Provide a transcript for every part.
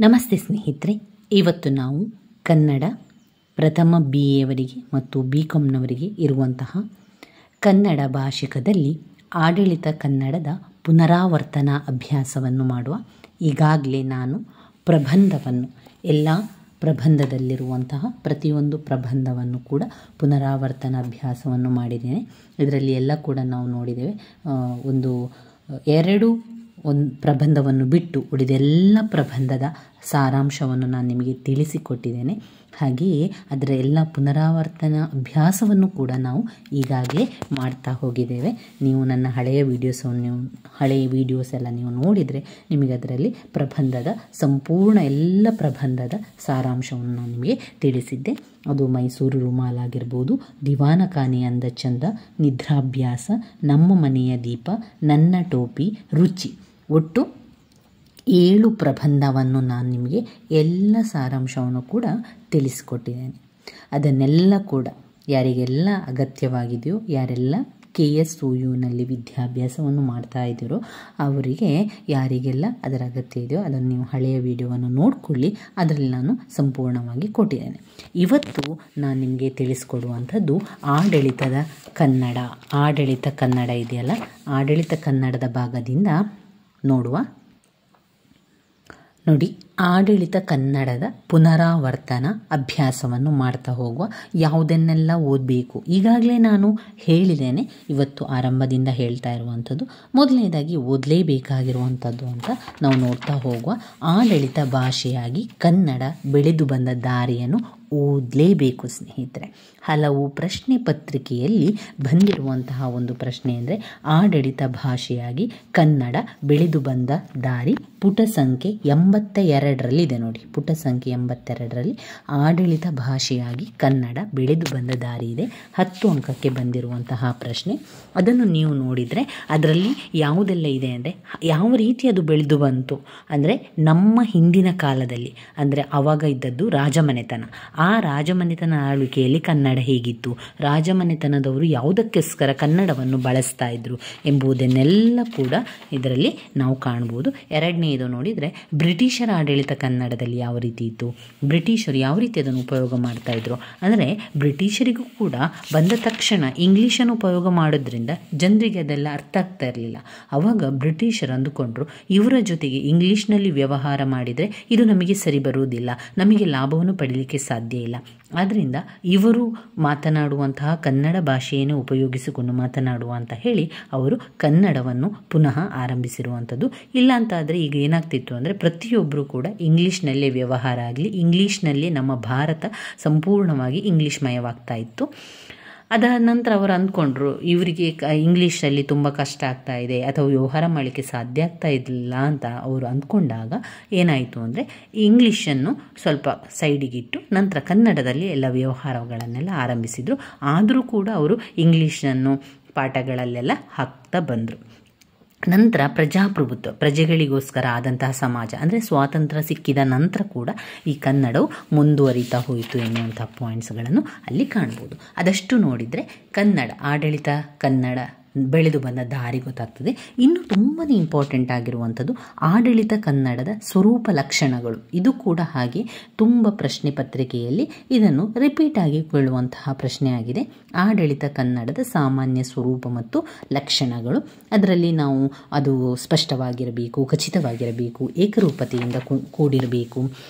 ನಮಸ್ತೆ ಸ್ನೇಹಿತರೆ, ಇವತ್ತು ನಾವು ಕನ್ನಡ ಪ್ರಥಮ BA ಮತ್ತು BComನವರಿಗೆ ಇರುವಂತಹ ಕನ್ನಡ ಭಾಷಿಕದಲ್ಲಿ ಆಡಳಿತ ಕನ್ನಡದ ಪುನರಾವರ್ತನ ಅಭ್ಯಾಸವನ್ನು ಮಾಡುವ. ಈಗಾಗಲೇ ನಾನು ಪ್ರಬಂಧವನ್ನು ಎಲ್ಲ ಪ್ರಬಂಧದಲ್ಲಿರುವಂತಹ ಪ್ರತಿಯೊಂದು ಪ್ರಬಂಧವನ್ನು ಕೂಡ ಪುನರಾವರ್ತನ ಅಭ್ಯಾಸವನ್ನು ಮಾಡಿದ್ದೇನೆ. ಇದರಲ್ಲಿ ಎಲ್ಲ ಕೂಡ ನಾವು ನೋಡಿದ್ದೇವೆ. ಒಂದು ಪ್ರಬಂಧವನ್ನು ಬಿಟ್ಟು ಉಳಿದೆಲ್ಲ ಪ್ರಬಂಧದ ಸಾರಾಂಶವನ್ನು ನಾನು ನಿಮಗೆ ತಿಳಿಸಿಕೊಟ್ಟಿದ್ದೇನೆ. ಹಾಗೆಯೇ ಅದರ ಎಲ್ಲ ಪುನರಾವರ್ತನ ಅಭ್ಯಾಸವನ್ನು ಕೂಡ ನಾವು ಈಗಾಗಲೇ ಮಾಡ್ತಾ ಹೋಗಿದ್ದೇವೆ. ನೀವು ನನ್ನ ಹಳೆಯ ವೀಡಿಯೋಸ್ ಎಲ್ಲ ನೀವು ನೋಡಿದರೆ ನಿಮಗೆ ಅದರಲ್ಲಿ ಪ್ರಬಂಧದ ಸಂಪೂರ್ಣ ಎಲ್ಲ ಪ್ರಬಂಧದ ಸಾರಾಂಶವನ್ನು ನಾನು ನಿಮಗೆ ತಿಳಿಸಿದ್ದೆ. ಅದು ಮೈಸೂರು ರುಮಾಲಾಗಿರ್ಬೋದು, ದಿವಾನ ಖಾನೆ ಅಂದ ಚಂದ, ನಿದ್ರಾಭ್ಯಾಸ, ನಮ್ಮ ಮನೆಯ ದೀಪ, ನನ್ನ ಟೋಪಿ, ರುಚಿ, ಒಟ್ಟು 7 ಪ್ರಬಂಧವನ್ನು ನಾನು ನಿಮಗೆ ಎಲ್ಲ ಸಾರಾಂಶವನ್ನು ಕೂಡ ತಿಳಿಸಿಕೊಟ್ಟಿದ್ದೇನೆ. ಅದನ್ನೆಲ್ಲ ಕೂಡ ಯಾರಿಗೆಲ್ಲ ಅಗತ್ಯವಾಗಿದೆಯೋ, ಯಾರೆಲ್ಲ KSOUನಲ್ಲಿ ವಿದ್ಯಾಭ್ಯಾಸವನ್ನು ಮಾಡ್ತಾ ಇದ್ದೀರೋ ಅವರಿಗೆ ಯಾರಿಗೆಲ್ಲ ಅದರ ಅಗತ್ಯ ಇದೆಯೋ ಅದನ್ನು ನೀವು ಹಳೆಯ ವಿಡಿಯೋವನ್ನು ನೋಡಿಕೊಳ್ಳಿ. ಅದರಲ್ಲಿ ನಾನು ಸಂಪೂರ್ಣವಾಗಿ ಕೊಟ್ಟಿದ್ದೇನೆ. ಇವತ್ತು ನಾನು ನಿಮಗೆ ತಿಳಿಸ್ಕೊಡುವಂಥದ್ದು ಆಡಳಿತ ಕನ್ನಡ ಇದೆಯಲ್ಲ, ಆಡಳಿತ ಕನ್ನಡದ ಭಾಗದಿಂದ ನೋಡುವ. ನೋಡಿ, ಆಡಳಿತ ಕನ್ನಡದ ಪುನರಾವರ್ತನ ಅಭ್ಯಾಸವನ್ನು ಮಾಡ್ತಾ ಹೋಗುವ. ಯಾವುದನ್ನೆಲ್ಲ ಓದಬೇಕು ಈಗಾಗಲೇ ನಾನು ಹೇಳಿದ್ದೇನೆ. ಇವತ್ತು ಆರಂಭದಿಂದ ಹೇಳ್ತಾ ಇರುವಂಥದ್ದು ಮೊದಲನೇದಾಗಿ ಓದಲೇಬೇಕಾಗಿರುವಂಥದ್ದು ಅಂತ ನಾವು ನೋಡ್ತಾ ಹೋಗುವ. ಆಡಳಿತ ಭಾಷೆಯಾಗಿ ಕನ್ನಡ ಬೆಳೆದು ಬಂದ ದಾರಿಯನ್ನು ಓದಲೇಬೇಕು ಸ್ನೇಹಿತರೆ. ಹಲವು ಪ್ರಶ್ನೆ ಪತ್ರಿಕೆಯಲ್ಲಿ ಬಂದಿರುವಂತಹ ಒಂದು ಪ್ರಶ್ನೆ ಅಂದರೆ ಆಡಳಿತ ಭಾಷೆಯಾಗಿ ಕನ್ನಡ ಬೆಳೆದು ಬಂದ ದಾರಿ. ಪುಟ ಸಂಖ್ಯೆ 82 ಇದೆ ನೋಡಿ. ಪುಟ ಸಂಖ್ಯೆ 82ರಲ್ಲಿ ಆಡಳಿತ ಭಾಷೆಯಾಗಿ ಕನ್ನಡ ಬೆಳೆದು ಬಂದ ದಾರಿ ಇದೆ. 10 ಅಂಕಕ್ಕೆ ಬಂದಿರುವಂತಹ ಪ್ರಶ್ನೆ. ಅದನ್ನು ನೀವು ನೋಡಿದರೆ ಅದರಲ್ಲಿ ಯಾವುದೆಲ್ಲ ಇದೆ ಅಂದರೆ ಯಾವ ರೀತಿ ಅದು ಬೆಳೆದು ಬಂತು ಅಂದರೆ ನಮ್ಮ ಹಿಂದಿನ ಕಾಲದಲ್ಲಿ ಅಂದರೆ ಆವಾಗ ಇದ್ದದ್ದು ರಾಜಮನೆತನ. ಆ ರಾಜಮನೆತನ ಆಳ್ವಿಕೆಯಲ್ಲಿ ಕನ್ನಡ ಹೇಗಿತ್ತು, ರಾಜಮನೆತನದವರು ಯಾವುದಕ್ಕೋಸ್ಕರ ಕನ್ನಡವನ್ನು ಬಳಸ್ತಾ ಇದ್ರು ಎಂಬುದನ್ನೆಲ್ಲ ಕೂಡ ಇದರಲ್ಲಿ ನಾವು ಕಾಣ್ಬೋದು. ಎರಡನೆಯದು ನೋಡಿದರೆ ಬ್ರಿಟಿಷರ ಆಡಳಿತ ಕನ್ನಡದಲ್ಲಿ ಯಾವ ರೀತಿ ಇತ್ತು, ಬ್ರಿಟಿಷರು ಯಾವ ರೀತಿ ಅದನ್ನು ಉಪಯೋಗ ಮಾಡ್ತಾ ಇದ್ರು ಅಂದರೆ ಬ್ರಿಟಿಷರಿಗೂ ಕೂಡ ಬಂದ ತಕ್ಷಣ ಇಂಗ್ಲೀಷನ್ನು ಉಪಯೋಗ ಮಾಡೋದ್ರಿಂದ ಜನರಿಗೆ ಅದೆಲ್ಲ ಅರ್ಥ ಆಗ್ತಾ ಇರಲಿಲ್ಲ. ಆವಾಗ ಬ್ರಿಟಿಷರು ಅಂದುಕೊಂಡ್ರು ಇವರ ಜೊತೆಗೆ ಇಂಗ್ಲೀಷ್ನಲ್ಲಿ ವ್ಯವಹಾರ ಮಾಡಿದರೆ ಇದು ನಮಗೆ ಸರಿ ಬರುವುದಿಲ್ಲ, ನಮಗೆ ಲಾಭವನ್ನು ಪಡೀಲಿಕ್ಕೆ ಸಾಧ್ಯ ಇಲ್ಲ. ಆದ್ದರಿಂದ ಇವರು ಮಾತನಾಡುವಂತಹ ಕನ್ನಡ ಭಾಷೆಯನ್ನು ಉಪಯೋಗಿಸಿಕೊಂಡು ಮಾತನಾಡುವ ಅಂತ ಹೇಳಿ ಅವರು ಕನ್ನಡವನ್ನು ಪುನಃ ಆರಂಭಿಸಿರುವಂಥದ್ದು. ಇಲ್ಲ ಅಂತಾದರೆ ಈಗ ಏನಾಗ್ತಿತ್ತು ಅಂದರೆ ಪ್ರತಿಯೊಬ್ಬರು ಕೂಡ ಇಂಗ್ಲೀಷ್ನಲ್ಲೇ ವ್ಯವಹಾರ ಆಗಲಿ, ಇಂಗ್ಲೀಷ್ನಲ್ಲೇ ನಮ್ಮ ಭಾರತ ಸಂಪೂರ್ಣವಾಗಿ ಇಂಗ್ಲೀಷ್ಮಯವಾಗ್ತಾ ಇತ್ತು. ಅದರ ನಂತರ ಅವರು ಅಂದ್ಕೊಂಡ್ರು ಇವರಿಗೆ ಇಂಗ್ಲೀಷಲ್ಲಿ ತುಂಬ ಕಷ್ಟ ಆಗ್ತಾ ಇದೆ ಅಥವಾ ವ್ಯವಹಾರ ಮಾಡಲಿಕ್ಕೆ ಸಾಧ್ಯ ಆಗ್ತಾ ಇಲ್ಲ ಅಂತ ಅವರು ಅಂದ್ಕೊಂಡಾಗ ಏನಾಯಿತು ಅಂದರೆ ಇಂಗ್ಲೀಷನ್ನು ಸ್ವಲ್ಪ ಸೈಡಿಗಿಟ್ಟು ನಂತರ ಕನ್ನಡದಲ್ಲಿ ಎಲ್ಲ ವ್ಯವಹಾರಗಳನ್ನೆಲ್ಲ ಆರಂಭಿಸಿದರು. ಆದರೂ ಕೂಡ ಅವರು ಇಂಗ್ಲೀಷನ್ನು ಪಾಠಗಳಲ್ಲೆಲ್ಲ ಹಾಕ್ತಾ ಬಂದರು. ನಂತರ ಪ್ರಜಾಪ್ರಭುತ್ವ, ಪ್ರಜೆಗಳಿಗೋಸ್ಕರ ಆದಂತಹ ಸಮಾಜ ಅಂದರೆ ಸ್ವಾತಂತ್ರ್ಯ ಸಿಕ್ಕಿದ ನಂತರ ಕೂಡ ಈ ಕನ್ನಡವು ಮುಂದುವರಿತಾ ಹೋಯಿತು ಎನ್ನುವಂಥ ಪಾಯಿಂಟ್ಸ್ಗಳನ್ನು ಅಲ್ಲಿ ಕಾಣ್ಬೋದು. ಅದಷ್ಟು ನೋಡಿದರೆ ಕನ್ನಡ ಆಡಳಿತ ಕನ್ನಡ ಬೆಳೆದು ಬಂದ ದಾರಿ ಗೊತ್ತಾಗ್ತದೆ. ಇನ್ನು ತುಂಬಾ ಇಂಪಾರ್ಟೆಂಟ್ ಆಗಿರುವಂಥದ್ದು ಆಡಳಿತ ಕನ್ನಡದ ಸ್ವರೂಪ ಲಕ್ಷಣಗಳು. ಇದು ಕೂಡ ಹಾಗೆ ತುಂಬ ಪ್ರಶ್ನೆ ಪತ್ರಿಕೆಯಲ್ಲಿ ಇದನ್ನು ರಿಪೀಟ್ ಆಗಿ ಕೇಳುವಂತಹ ಪ್ರಶ್ನೆ ಆಗಿದೆ. ಆಡಳಿತ ಕನ್ನಡದ ಸಾಮಾನ್ಯ ಸ್ವರೂಪ ಮತ್ತು ಲಕ್ಷಣಗಳು. ಅದರಲ್ಲಿ ನಾವು ಅದು ಸ್ಪಷ್ಟವಾಗಿರಬೇಕು, ಖಚಿತವಾಗಿರಬೇಕು, ಏಕರೂಪತೆಯಿಂದ ಕೂಡಿರಬೇಕು,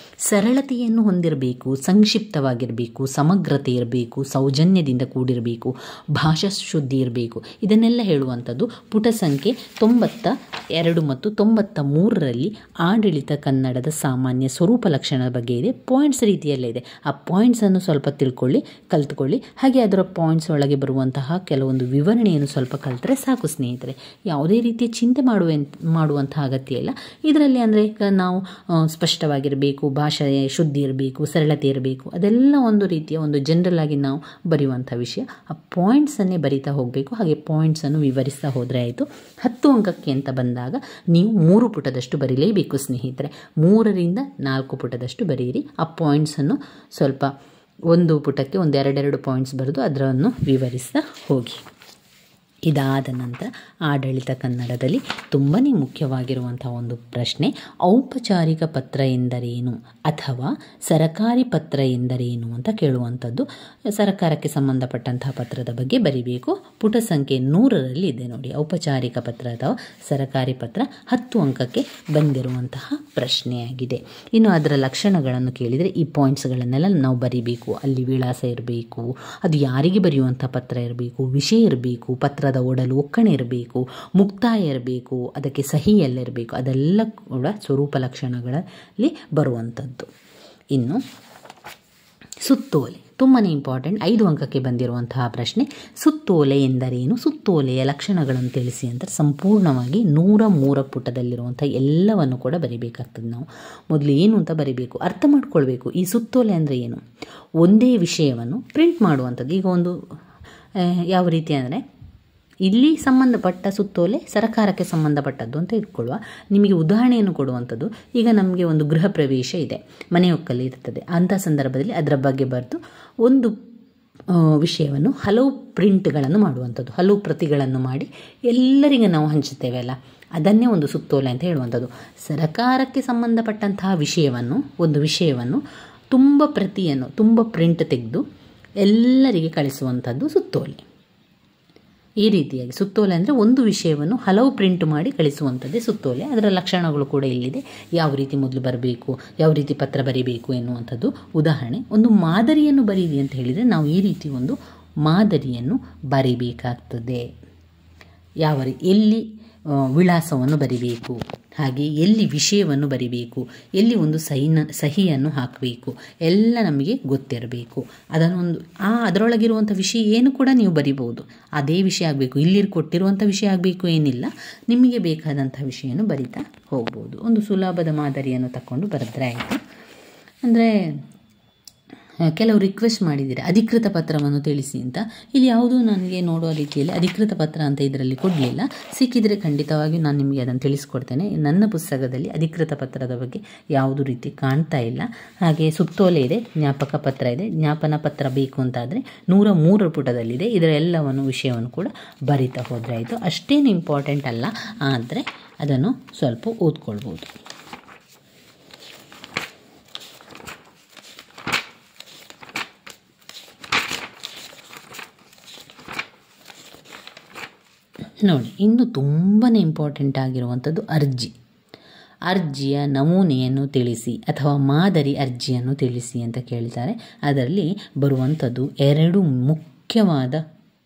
ಸರಳತೆಯನ್ನು ಹೊಂದಿರಬೇಕು, ಸಂಕ್ಷಿಪ್ತವಾಗಿರಬೇಕು, ಸಮಗ್ರತೆ ಇರಬೇಕು, ಸೌಜನ್ಯದಿಂದ ಕೂಡಿರಬೇಕು, ಭಾಷಾ ಶುದ್ಧಿ ಇರಬೇಕು. ಇದನ್ನೆಲ್ಲ ಹೇಳುವಂಥದ್ದು ಪುಟ ಸಂಖ್ಯೆ 92 ಮತ್ತು 93ರಲ್ಲಿ ಆಡಳಿತ ಕನ್ನಡದ ಸಾಮಾನ್ಯ ಸ್ವರೂಪ ಲಕ್ಷಣದ ಬಗ್ಗೆ ಇದೆ. ಪಾಯಿಂಟ್ಸ್ ರೀತಿಯಲ್ಲೇ ಇದೆ. ಆ ಪಾಯಿಂಟ್ಸನ್ನು ಸ್ವಲ್ಪ ಕಲ್ತ್ಕೊಳ್ಳಿ. ಹಾಗೆ ಅದರ ಪಾಯಿಂಟ್ಸ್ ಒಳಗೆ ಬರುವಂತಹ ಕೆಲವೊಂದು ವಿವರಣೆಯನ್ನು ಸ್ವಲ್ಪ ಕಲಿತರೆ ಸಾಕು ಸ್ನೇಹಿತರೆ. ಯಾವುದೇ ರೀತಿಯ ಚಿಂತೆ ಮಾಡುವಂತಹ ಅಗತ್ಯ ಇಲ್ಲ ಇದರಲ್ಲಿ. ಅಂದರೆ ನಾವು ಸ್ಪಷ್ಟವಾಗಿರಬೇಕು, ಭಾಷೆ ಶುದ್ಧಿ ಇರಬೇಕು, ಸರಳತೆ ಇರಬೇಕು, ಅದೆಲ್ಲ ಒಂದು ರೀತಿಯ ಒಂದು ಜನರಲ್ ಆಗಿ ನಾವು ಬರೆಯುವಂಥ ವಿಷಯ. ಆ ಪಾಯಿಂಟ್ಸನ್ನೇ ಬರಿತಾ ಹೋಗಬೇಕು. ಹಾಗೆ ಪಾಯಿಂಟ್ಸನ್ನು ವಿವರಿಸ್ತಾ ಹೋದರೆ ಆಯಿತು. 10 ಅಂಕಕ್ಕೆ ಅಂತ ಬಂದಾಗ ನೀವು 3 ಪುಟದಷ್ಟು ಬರೀಲೇಬೇಕು ಸ್ನೇಹಿತರೆ. 3ರಿಂದ 4 ಪುಟದಷ್ಟು ಬರೆಯಿರಿ. ಆ ಪಾಯಿಂಟ್ಸನ್ನು ಸ್ವಲ್ಪ ಒಂದು ಪುಟಕ್ಕೆ 1-2 ಪಾಯಿಂಟ್ಸ್ ಬರೆದು ಅದನ್ನು ವಿವರಿಸ್ತಾ ಹೋಗಿ. ಇದಾದ ನಂತರ ಆಡಳಿತ ಕನ್ನಡದಲ್ಲಿ ತುಂಬಾ ಮುಖ್ಯವಾಗಿರುವಂಥ ಒಂದು ಪ್ರಶ್ನೆ, ಔಪಚಾರಿಕ ಪತ್ರ ಎಂದರೇನು ಅಥವಾ ಸರಕಾರಿ ಪತ್ರ ಎಂದರೇನು ಅಂತ ಕೇಳುವಂಥದ್ದು. ಸರಕಾರಕ್ಕೆ ಸಂಬಂಧಪಟ್ಟಂತಹ ಪತ್ರದ ಬಗ್ಗೆ ಬರಿಬೇಕು. ಪುಟ ಸಂಖ್ಯೆ 100ರಲ್ಲಿ ಇದೆ ನೋಡಿ, ಔಪಚಾರಿಕ ಪತ್ರ ಅಥವಾ ಸರಕಾರಿ ಪತ್ರ. 10 ಅಂಕಕ್ಕೆ ಬಂದಿರುವಂತಹ ಪ್ರಶ್ನೆಯಾಗಿದೆ. ಇನ್ನು ಅದರ ಲಕ್ಷಣಗಳನ್ನು ಕೇಳಿದರೆ ಈ ಪಾಯಿಂಟ್ಸ್ಗಳನ್ನೆಲ್ಲ ನಾವು ಬರಿಬೇಕು. ಅಲ್ಲಿ ವಿಳಾಸ ಇರಬೇಕು, ಅದು ಯಾರಿಗೆ ಬರೆಯುವಂಥ ಪತ್ರ ಇರಬೇಕು, ವಿಷಯ ಇರಬೇಕು, ಪತ್ರದ ಓಡಲು ಒಕ್ಕಣೆ ಇರಬೇಕು, ಮುಕ್ತಾಯ ಇರಬೇಕು, ಅದಕ್ಕೆ ಸಹಿ ಎಲ್ಲ ಇರಬೇಕು. ಅದೆಲ್ಲ ಕೂಡ ಸ್ವರೂಪ ಲಕ್ಷಣಗಳಲ್ಲಿ ಬರುವಂಥದ್ದು. ಇನ್ನು ಸುತ್ತೋಲೆ ತುಂಬಾ ಇಂಪಾರ್ಟೆಂಟ್, 5 ಅಂಕಕ್ಕೆ ಬಂದಿರುವಂತಹ ಪ್ರಶ್ನೆ. ಸುತ್ತೋಲೆ ಎಂದರೇನು, ಸುತ್ತೋಲೆಯ ಲಕ್ಷಣಗಳನ್ನು ತಿಳಿಸಿ ಅಂತ ಸಂಪೂರ್ಣವಾಗಿ 103 ಪುಟದಲ್ಲಿರುವಂಥ ಎಲ್ಲವನ್ನು ಕೂಡ ಬರಿಬೇಕಾಗ್ತದೆ. ನಾವು ಮೊದಲು ಏನು ಅಂತ ಬರಿಬೇಕು, ಅರ್ಥ ಮಾಡ್ಕೊಳ್ಬೇಕು. ಈ ಸುತ್ತೋಲೆ ಅಂದರೆ ಏನು, ಒಂದೇ ವಿಷಯವನ್ನು ಪ್ರಿಂಟ್ ಮಾಡುವಂಥದ್ದು. ಈಗ ಒಂದು ಯಾವ ರೀತಿ ಅಂದರೆ, ಇಲ್ಲಿ ಸಂಬಂಧಪಟ್ಟ ಸುತ್ತೋಲೆ ಸರಕಾರಕ್ಕೆ ಸಂಬಂಧಪಟ್ಟದ್ದು ಅಂತ ಇಟ್ಕೊಳ್ಳುವ. ನಿಮಗೆ ಉದಾಹರಣೆಯನ್ನು ಕೊಡುವಂಥದ್ದು, ಈಗ ನಮಗೆ ಒಂದು ಗೃಹ ಪ್ರವೇಶ ಇದೆ, ಮನೆಯೊಕ್ಕಲ್ಲಿ ಇರ್ತದೆ. ಅಂಥ ಸಂದರ್ಭದಲ್ಲಿ ಅದರ ಬಗ್ಗೆ ಬರೆದು ಒಂದು ವಿಷಯವನ್ನು ಹಲವು ಪ್ರಿಂಟ್ಗಳನ್ನು ಮಾಡುವಂಥದ್ದು, ಹಲವು ಪ್ರತಿಗಳನ್ನು ಮಾಡಿ ಎಲ್ಲರಿಗೆ ನಾವು ಹಂಚುತ್ತೇವೆ ಅಲ್ಲ, ಅದನ್ನೇ ಒಂದು ಸುತ್ತೋಲೆ ಅಂತ ಹೇಳುವಂಥದ್ದು. ಸರಕಾರಕ್ಕೆ ಸಂಬಂಧಪಟ್ಟಂತಹ ಒಂದು ವಿಷಯವನ್ನು ತುಂಬ ಪ್ರಿಂಟ್ ತೆಗೆದು ಎಲ್ಲರಿಗೆ ಕಳಿಸುವಂಥದ್ದು ಸುತ್ತೋಲೆ. ಈ ರೀತಿಯಾಗಿ ಸುತ್ತೋಲೆ ಅಂದರೆ ಒಂದು ವಿಷಯವನ್ನು ಹಲವು ಪ್ರಿಂಟ್ ಮಾಡಿ ಕಳಿಸುವಂಥದ್ದೇ ಸುತ್ತೋಲೆ. ಅದರ ಲಕ್ಷಣಗಳು ಕೂಡ ಇಲ್ಲಿದೆ, ಯಾವ ರೀತಿ ಮೊದಲು ಬರಬೇಕು, ಯಾವ ರೀತಿ ಪತ್ರ ಬರೀಬೇಕು ಎನ್ನುವಂಥದ್ದು. ಉದಾಹರಣೆ, ಒಂದು ಮಾದರಿಯನ್ನು ಬರೀರಿ ಅಂತ ಹೇಳಿದರೆ ನಾವು ಈ ರೀತಿ ಒಂದು ಮಾದರಿಯನ್ನು ಬರಿಬೇಕಾಗ್ತದೆ. ಎಲ್ಲಿ ವಿಳಾಸವನ್ನು ಬರಿಬೇಕು, ಹಾಗೆ ಎಲ್ಲಿ ವಿಷಯವನ್ನು ಬರಿಬೇಕು, ಎಲ್ಲಿ ಒಂದು ಸಹಿಯನ್ನು ಹಾಕಬೇಕು, ಎಲ್ಲ ನಮಗೆ ಗೊತ್ತಿರಬೇಕು. ಅದರೊಳಗಿರುವಂಥ ವಿಷಯ ಏನು ಕೂಡ ನೀವು ಬರಿಬೋದು, ಅದೇ ವಿಷಯ ಆಗಬೇಕು, ಇಲ್ಲಿ ಕೊಟ್ಟಿರುವಂಥ ವಿಷಯ ಆಗಬೇಕು ಏನಿಲ್ಲ, ನಿಮಗೆ ಬೇಕಾದಂಥ ವಿಷಯವನ್ನು ಬರಿತಾ ಹೋಗ್ಬೋದು. ಒಂದು ಸುಲಭದ ಮಾದರಿಯನ್ನು ತಗೊಂಡು ಬರೆದ್ರೆ ಆಯಿತು. ಅಂದರೆ ಕೆಲವು ರಿಕ್ವೆಸ್ಟ್ ಮಾಡಿದ್ದೀರಿ ಅಧಿಕೃತ ಪತ್ರವನ್ನು ತಿಳಿಸಿ ಅಂತ. ಇಲ್ಲಿ ಯಾವುದೂ ನನಗೆ ನೋಡುವ ರೀತಿಯಲ್ಲಿ ಅಧಿಕೃತ ಪತ್ರ ಅಂತ ಇದರಲ್ಲಿ ಕೊಡಲಿಲ್ಲ. ಸಿಕ್ಕಿದರೆ ಖಂಡಿತವಾಗಿಯೂ ನಾನು ನಿಮಗೆ ಅದನ್ನು ತಿಳಿಸ್ಕೊಡ್ತೇನೆ. ನನ್ನ ಪುಸ್ತಕದಲ್ಲಿ ಅಧಿಕೃತ ಪತ್ರದ ಬಗ್ಗೆ ಯಾವುದೂ ರೀತಿ ಕಾಣ್ತಾ ಇಲ್ಲ. ಹಾಗೆ ಸುತ್ತೋಲೆ ಇದೆ, ಜ್ಞಾಪಕ ಪತ್ರ ಇದೆ. ಜ್ಞಾಪನ ಪತ್ರ ಬೇಕು ಅಂತಾದರೆ 103 ಪುಟದಲ್ಲಿದೆ. ಇದರ ಎಲ್ಲವನ್ನು ವಿಷಯವನ್ನು ಕೂಡ ಬರಿತಾ ಹೋದರೆ ಆಯಿತು. ಅಷ್ಟೇನು ಇಂಪಾರ್ಟೆಂಟ್ ಅಲ್ಲ, ಆದರೆ ಅದನ್ನು ಸ್ವಲ್ಪ ಓದ್ಕೊಳ್ಬೋದು. ನೋಡಿ, ಇನ್ನು ತುಂಬಾ ಇಂಪಾರ್ಟೆಂಟ್ ಆಗಿರುವಂಥದ್ದು ಅರ್ಜಿಯ ನಮೂನೆಯನ್ನು ತಿಳಿಸಿ ಅಥವಾ ಮಾದರಿ ಅರ್ಜಿಯನ್ನು ತಿಳಿಸಿ ಅಂತ ಕೇಳ್ತಾರೆ. ಅದರಲ್ಲಿ ಬರುವಂಥದ್ದು 2 ಮುಖ್ಯವಾದ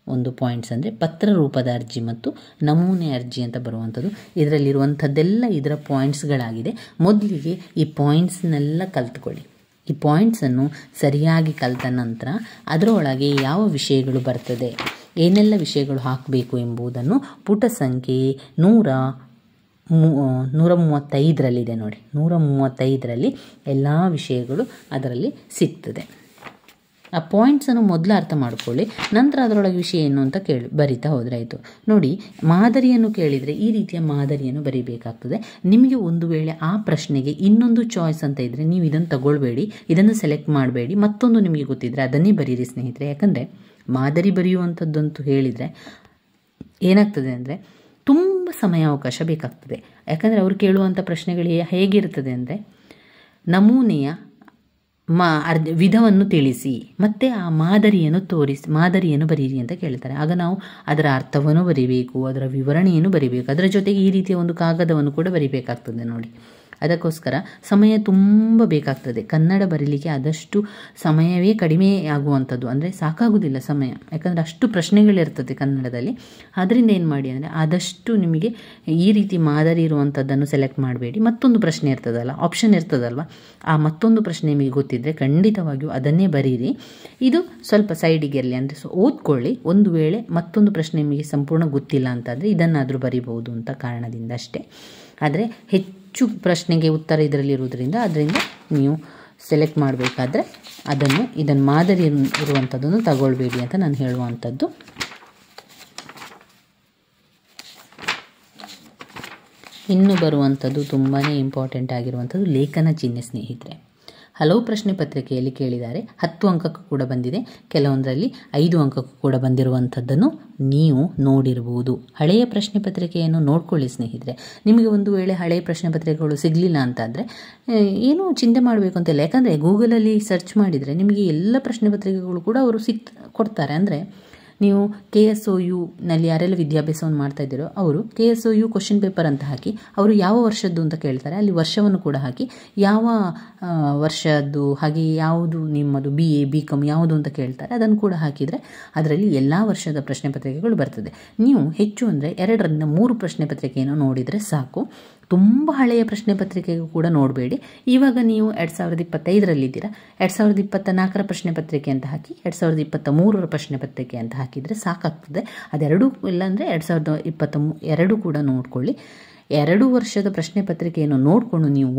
ಒಂದು ಪಾಯಿಂಟ್ಸ್ ಅಂದರೆ ಪತ್ರ ರೂಪದ ಅರ್ಜಿ ಮತ್ತು ನಮೂನೆ ಅರ್ಜಿ ಅಂತ ಬರುವಂಥದ್ದು. ಇದರಲ್ಲಿರುವಂಥದ್ದೆಲ್ಲ ಇದರ ಪಾಯಿಂಟ್ಸ್ಗಳಾಗಿದೆ. ಮೊದಲಿಗೆ ಈ ಪಾಯಿಂಟ್ಸ್ನೆಲ್ಲ ಕಲ್ತ್ಕೊಳ್ಳಿ. ಈ ಪಾಯಿಂಟ್ಸನ್ನು ಸರಿಯಾಗಿ ಕಲಿತ ನಂತರ ಅದರೊಳಗೆ ಯಾವ ವಿಷಯಗಳು ಬರ್ತದೆ, ಏನೆಲ್ಲ ವಿಷಯಗಳು ಹಾಕಬೇಕು ಎಂಬುದನ್ನು ಪುಟ ಸಂಖ್ಯೆ 135ರಲ್ಲಿದೆ ನೋಡಿ. 135ರಲ್ಲಿ ಎಲ್ಲ ವಿಷಯಗಳು ಅದರಲ್ಲಿ ಸಿಗ್ತದೆ. ಆ ಪಾಯಿಂಟ್ಸನ್ನು ಮೊದಲು ಅರ್ಥ ಮಾಡ್ಕೊಳ್ಳಿ, ನಂತರ ಅದರೊಳಗೆ ವಿಷಯ ಏನು ಅಂತ ಬರಿತಾ ಹೋದರೆ ಆಯಿತು. ನೋಡಿ, ಮಾದರಿಯನ್ನು ಕೇಳಿದರೆ ಈ ರೀತಿಯ ಮಾದರಿಯನ್ನು ಬರೀಬೇಕಾಗ್ತದೆ. ನಿಮಗೆ ಒಂದು ವೇಳೆ ಆ ಪ್ರಶ್ನೆಗೆ ಇನ್ನೊಂದು ಚಾಯ್ಸ್ ಅಂತ ಇದ್ದರೆ ನೀವು ಇದನ್ನು ತಗೊಳ್ಬೇಡಿ, ಇದನ್ನು ಸೆಲೆಕ್ಟ್ ಮಾಡಬೇಡಿ, ಮತ್ತೊಂದು ನಿಮಗೆ ಗೊತ್ತಿದ್ದರೆ ಅದನ್ನೇ ಬರೀರಿ ಸ್ನೇಹಿತರೆ. ಯಾಕಂದರೆ ಮಾದರಿ ಬರೆಯುವಂಥದ್ದಂತೂ ಹೇಳಿದರೆ ಏನಾಗ್ತದೆ ಅಂದರೆ ತುಂಬ ಸಮಯಾವಕಾಶ ಬೇಕಾಗ್ತದೆ. ಯಾಕಂದರೆ ಅವರು ಕೇಳುವಂಥ ಪ್ರಶ್ನೆಗಳು ಹೇಗಿರ್ತದೆ ಅಂದರೆ, ನಮೂನೆಯ ವಿಧವನ್ನು ತಿಳಿಸಿ ಮತ್ತು ಆ ಮಾದರಿಯನ್ನು ಬರೀರಿ ಅಂತ ಕೇಳ್ತಾರೆ. ಆಗ ನಾವು ಅದರ ಅರ್ಥವನ್ನು ಬರಿಬೇಕು, ಅದರ ವಿವರಣೆಯನ್ನು ಬರಿಬೇಕು, ಅದರ ಜೊತೆಗೆ ಈ ರೀತಿಯ ಒಂದು ಕಾಗದವನ್ನು ಕೂಡ ಬರಿಬೇಕಾಗ್ತದೆ ನೋಡಿ. ಅದಕ್ಕೋಸ್ಕರ ಸಮಯ ತುಂಬ ಬೇಕಾಗ್ತದೆ. ಕನ್ನಡ ಬರೀಲಿಕ್ಕೆ ಆದಷ್ಟು ಸಮಯವೇ ಕಡಿಮೆ ಆಗುವಂಥದ್ದು, ಅಂದರೆ ಸಾಕಾಗುವುದಿಲ್ಲ ಸಮಯ, ಯಾಕಂದರೆ ಅಷ್ಟು ಪ್ರಶ್ನೆಗಳಿರ್ತದೆ ಕನ್ನಡದಲ್ಲಿ. ಆದ್ದರಿಂದ ಏನು ಮಾಡಿ ಅಂದರೆ ಆದಷ್ಟು ನಿಮಗೆ ಈ ರೀತಿ ಮಾದರಿ ಇರುವಂಥದ್ದನ್ನು ಸೆಲೆಕ್ಟ್ ಮಾಡಬೇಡಿ. ಮತ್ತೊಂದು ಪ್ರಶ್ನೆ ಇರ್ತದಲ್ಲ, ಆಪ್ಷನ್ ಇರ್ತದಲ್ವ, ಆ ಮತ್ತೊಂದು ಪ್ರಶ್ನೆ ನಿಮಗೆ ಗೊತ್ತಿದ್ದರೆ ಖಂಡಿತವಾಗಿಯೂ ಅದನ್ನೇ ಬರೀರಿ. ಇದು ಸ್ವಲ್ಪ ಸೈಡಿಗೆ ಇರಲಿ, ಅಂದರೆ ಓದ್ಕೊಳ್ಳಿ. ಒಂದು ವೇಳೆ ಮತ್ತೊಂದು ಪ್ರಶ್ನೆ ನಿಮಗೆ ಸಂಪೂರ್ಣ ಗೊತ್ತಿಲ್ಲ ಅಂತಾದರೆ ಇದನ್ನಾದರೂ ಬರಿಬಹುದು ಅಂತ ಕಾರಣದಿಂದ ಅಷ್ಟೇ. ಆದರೆ ಹೆಚ್ಚು ಪ್ರಶ್ನೆಗೆ ಉತ್ತರ ಇದರಲ್ಲಿರುವುದರಿಂದ ಅದರಿಂದ ನೀವು ಸೆಲೆಕ್ಟ್ ಮಾಡಬೇಕಾದ್ರೆ ಇದನ್ನು ಮಾದರಿ ಇರುವಂಥದ್ದನ್ನು ತಗೊಳ್ಬೇಡಿ ಅಂತ ನಾನು ಹೇಳುವಂಥದ್ದು. ಇನ್ನು ಬರುವಂಥದ್ದು ತುಂಬಾ ಇಂಪಾರ್ಟೆಂಟ್ ಆಗಿರುವಂಥದ್ದು ಲೇಖನ ಚಿಹ್ನೆ ಸ್ನೇಹಿತರೆ. ಹಲವು ಪ್ರಶ್ನೆ ಪತ್ರಿಕೆಯಲ್ಲಿ ಕೇಳಿದ್ದಾರೆ. 10 ಅಂಕಕ್ಕೂ ಕೂಡ ಬಂದಿದೆ, ಕೆಲವೊಂದರಲ್ಲಿ 5 ಅಂಕಕ್ಕೂ ಕೂಡ ಬಂದಿರುವಂಥದ್ದನ್ನು ನೀವು ನೋಡಿರ್ಬೋದು. ಹಳೆಯ ಪ್ರಶ್ನೆ ಪತ್ರಿಕೆಯನ್ನು ನೋಡ್ಕೊಳ್ಳಿ ಸ್ನೇಹಿತರೆ. ನಿಮಗೆ ಒಂದು ವೇಳೆ ಹಳೆಯ ಪ್ರಶ್ನೆ ಪತ್ರಿಕೆಗಳು ಸಿಗಲಿಲ್ಲ ಅಂತಾದರೆ ಏನೂ ಚಿಂತೆ ಮಾಡಬೇಕು ಅಂತಿಲ್ಲ. ಯಾಕಂದರೆ ಗೂಗಲಲ್ಲಿ ಸರ್ಚ್ ಮಾಡಿದರೆ ನಿಮಗೆ ಎಲ್ಲ ಪ್ರಶ್ನೆ ಪತ್ರಿಕೆಗಳು ಕೂಡ ಅವರು ಕೊಡ್ತಾರೆ. ಅಂದರೆ ನೀವು KSOU ನಲ್ಲಿ ಯಾರೆಲ್ಲ ವಿದ್ಯಾಭ್ಯಾಸವನ್ನು ಮಾಡ್ತಾ ಇದ್ದೀರೋ ಅವರು KSOU ಕ್ವಶನ್ ಪೇಪರ್ ಅಂತ ಹಾಕಿ ಅವರು ಯಾವ ವರ್ಷದ್ದು ಅಂತ ಕೇಳ್ತಾರೆ, ಅಲ್ಲಿ ವರ್ಷವನ್ನು ಕೂಡ ಹಾಕಿ ಯಾವ ವರ್ಷದ್ದು, ಹಾಗೆ ಯಾವುದು ನಿಮ್ಮದು BA BCom ಯಾವುದು ಅಂತ ಕೇಳ್ತಾರೆ, ಅದನ್ನು ಕೂಡ ಹಾಕಿದರೆ ಅದರಲ್ಲಿ ಎಲ್ಲ ವರ್ಷದ ಪ್ರಶ್ನೆ ಪತ್ರಿಕೆಗಳು ಬರ್ತದೆ. ನೀವು ಹೆಚ್ಚು ಅಂದರೆ 2 ರಿಂದ 3 ಪ್ರಶ್ನೆ ಪತ್ರಿಕೆಯನ್ನು ನೋಡಿದರೆ ಸಾಕು. ತುಂಬ ಹಳೆಯ ಪ್ರಶ್ನೆ ಪತ್ರಿಕೆಗೂ ಕೂಡ ನೋಡಬೇಡಿ. ಇವಾಗ ನೀವು 2025ರಲ್ಲಿದ್ದೀರಾ, 2024ರ ಪ್ರಶ್ನೆ ಪತ್ರಿಕೆ ಅಂತ ಹಾಕಿ 2023ರ ಪ್ರಶ್ನೆ ಪತ್ರಿಕೆ ಅಂತ ಹಾಕಿದರೆ ಸಾಕಾಗ್ತದೆ. ಅದೆರಡೂ ಇಲ್ಲಾಂದರೆ 2022 ಕೂಡ ನೋಡ್ಕೊಳ್ಳಿ. 2 ವರ್ಷದ ಪ್ರಶ್ನೆ ಪತ್ರಿಕೆಯನ್ನು ನೋಡಿಕೊಂಡು ನೀವು